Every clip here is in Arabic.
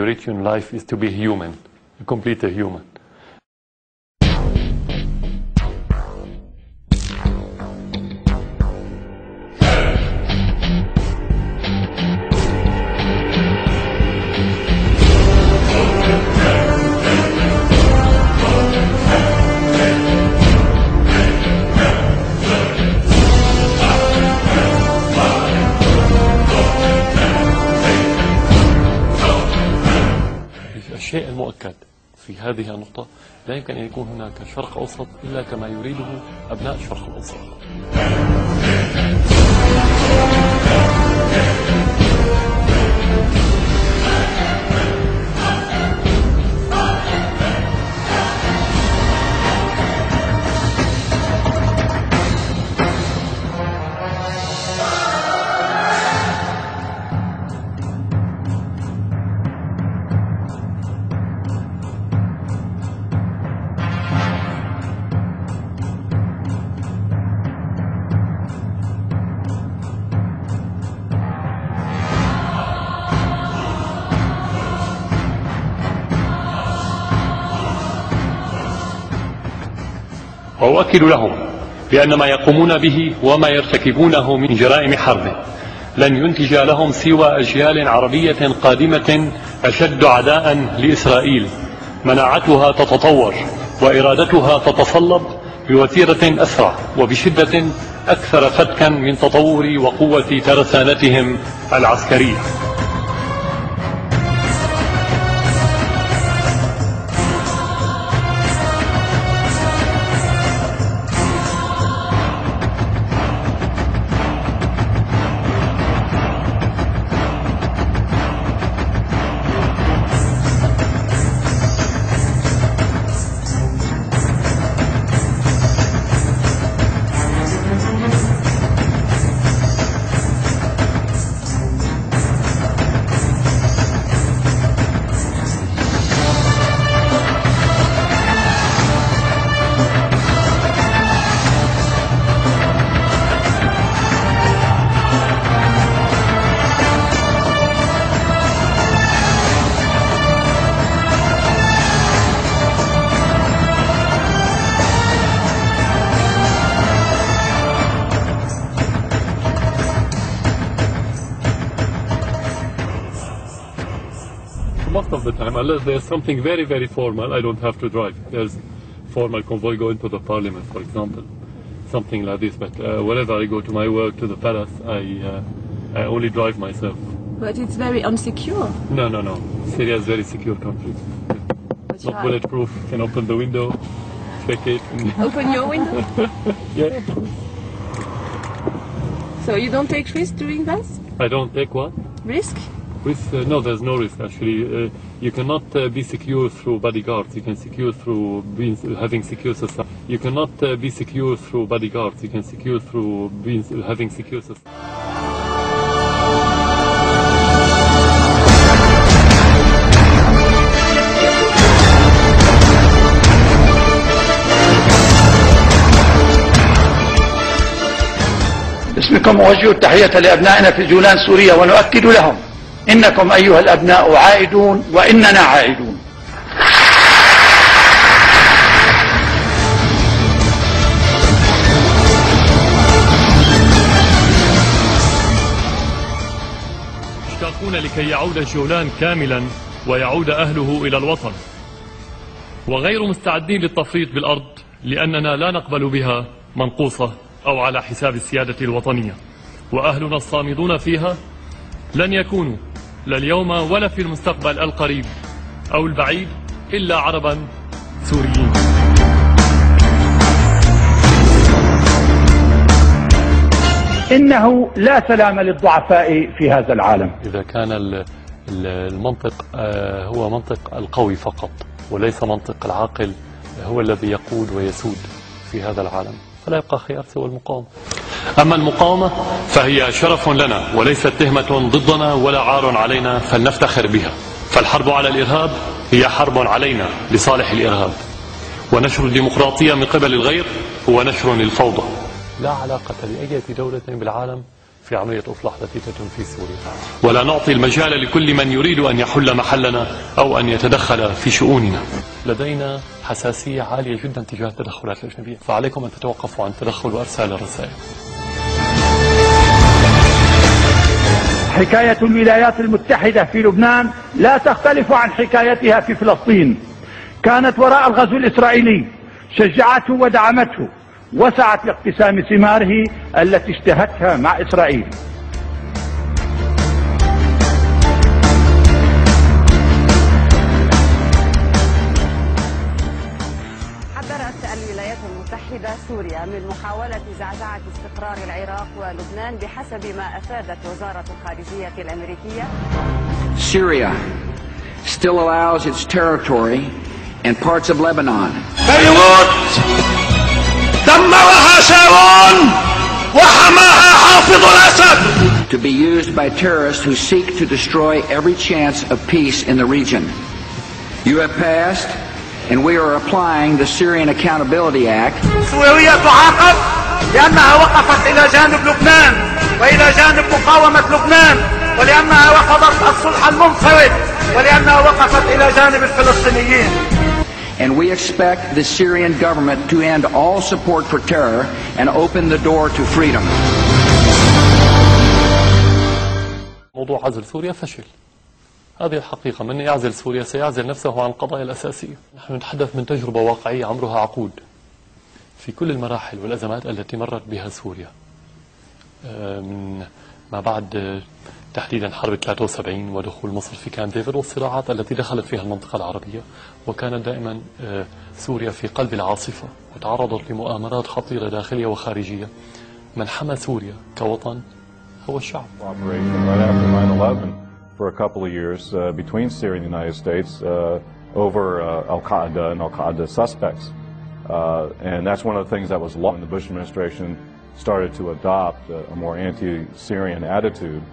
priority in life is to be human, a complete human. الشيء المؤكد في هذه النقطة لا يمكن أن يكون هناك شرق أوسط إلا كما يريده أبناء الشرق الأوسط. وأؤكد لهم بأن ما يقومون به وما يرتكبونه من جرائم حرب لن ينتج لهم سوى أجيال عربية قادمة أشد عداء لإسرائيل، مناعتها تتطور وإرادتها تتصلب بوتيرة أسرع وبشدة أكثر فتكا من تطور وقوة ترسانتهم العسكرية. Most of the time, unless there's something very, very formal, I don't have to drive. There's formal convoy going to the parliament, for example, something like this. But whenever I go to my work, to the palace, I only drive myself. But it's very unsecure. No. Syria is a very secure country. Not bulletproof. You can open the window, check it. Open your window? Yeah. So you don't take risk doing that? I don't take what? Risk? No, there's no risk actually. You cannot be secure through bodyguards. You can secure through having secure society. You cannot be secure through bodyguards. You can secure through having secure society. باسمكم أوجه التحية لأبنائنا في جولان سوريا ونؤكد لهم إنكم أيها الأبناء عائدون وإننا عائدون. مشتاقون لكي يعود جولان كاملا ويعود أهله إلى الوطن، وغير مستعدين للتفريط بالأرض لأننا لا نقبل بها منقوصة أو على حساب السيادة الوطنية، وأهلنا الصامدون فيها لن يكونوا لا اليوم ولا في المستقبل القريب أو البعيد إلا عربا سوريين. إنه لا سلام للضعفاء في هذا العالم. إذا كان المنطق هو منطق القوي فقط وليس منطق العاقل هو الذي يقود ويسود في هذا العالم، فلا يبقى خيار سوى المقاومة. أما المقاومة فهي شرف لنا وليست تهمة ضدنا ولا عار علينا فلنفتخر بها، فالحرب على الإرهاب هي حرب علينا لصالح الإرهاب، ونشر الديمقراطية من قبل الغير هو نشر للفوضى. لا علاقة لأي دولة بالعالم في عملية إصلاح التي تتم في سوريا، ولا نعطي المجال لكل من يريد أن يحل محلنا أو أن يتدخل في شؤوننا. لدينا حساسية عالية جدا تجاه التدخلات الأجنبية، فعليكم أن تتوقفوا عن التدخل وإرسال الرسائل. حكاية الولايات المتحدة في لبنان لا تختلف عن حكايتها في فلسطين. كانت وراء الغزو الإسرائيلي، شجعته ودعمته، وسعت لاقتسام ثماره التي اشتهتها مع إسرائيل. حذرت الولايات المتحدة سوريا من محاولة زعزعة استقرار العراق ولبنان بحسب ما أفادت وزارة الخارجية الأمريكية. Syria still allows its territory and parts of Lebanon. بيروت دمرها شارون وحماها حافظ الأسد. To be used by terrorists who seek to destroy every chance of peace in the region. You have passed, and we are applying the Syrian Accountability Act. سوريا تعاقب لأنها وقفت إلى جانب لبنان وإلى جانب مقاومة لبنان، ولأنها رفضت الصلح المنفرد، ولأنها وقفت إلى جانب الفلسطينيين. And we expect the Syrian government to end all support for terror and open the door to freedom. موضوع عزل سوريا فشل، هذه الحقيقة. من يعزل سوريا سيعزل نفسه عن القضايا الأساسية. نحن نتحدث من تجربة واقعية عمرها عقود في كل المراحل والأزمات التي مرت بها سوريا، من ما بعد تحديدا حرب 73 ودخول مصر في كامب ديفيد والصراعات التي دخلت فيها المنطقة العربية، وكانت دائما سوريا في قلب العاصفة وتعرضت لمؤامرات خطيرة داخلية وخارجية. من حمى سوريا كوطن هو الشعب. For a couple of years between Syria and the United States over Al-Qaeda and Al-Qaeda suspects. And that's one of the things that was lost when the Bush administration started to adopt a more anti-Syrian attitude,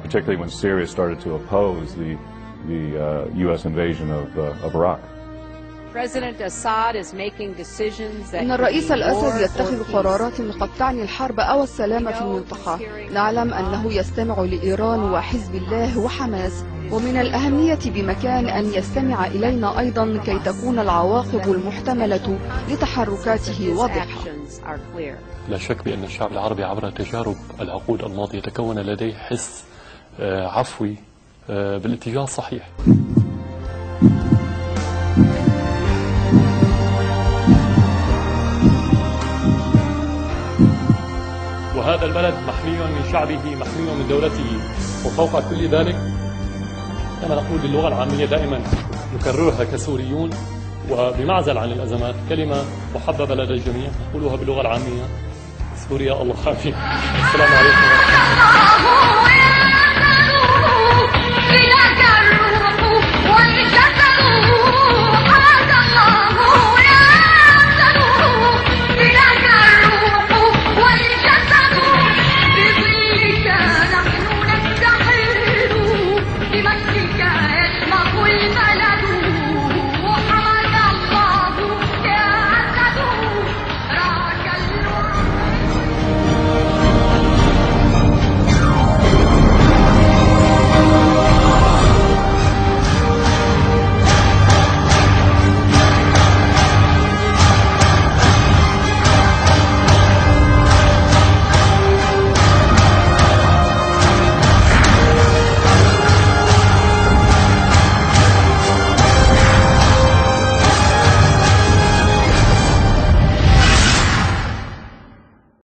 particularly when Syria started to oppose the U.S. invasion of Iraq. إن الرئيس الأسد يتخذ قرارات قد تعني الحرب أو السلام في المنطقة. نعلم أنه يستمع لإيران وحزب الله وحماس، ومن الأهمية بمكان أن يستمع إلينا أيضا كي تكون العواقب المحتملة لتحركاته واضحة. لا شك بأن الشعب العربي عبر تجارب العقود الماضية تكون لديه حس عفوي بالاتجاه الصحيح. وهذا البلد محمي من شعبه، محمي من دولته، وفوق كل ذلك كما نقول باللغة العامية دائما نكررها كسوريون وبمعزل عن الأزمات، كلمة محببة لدى الجميع نقولها باللغة العامية: سوريا الله حافظها. السلام عليكم ورحمة الله.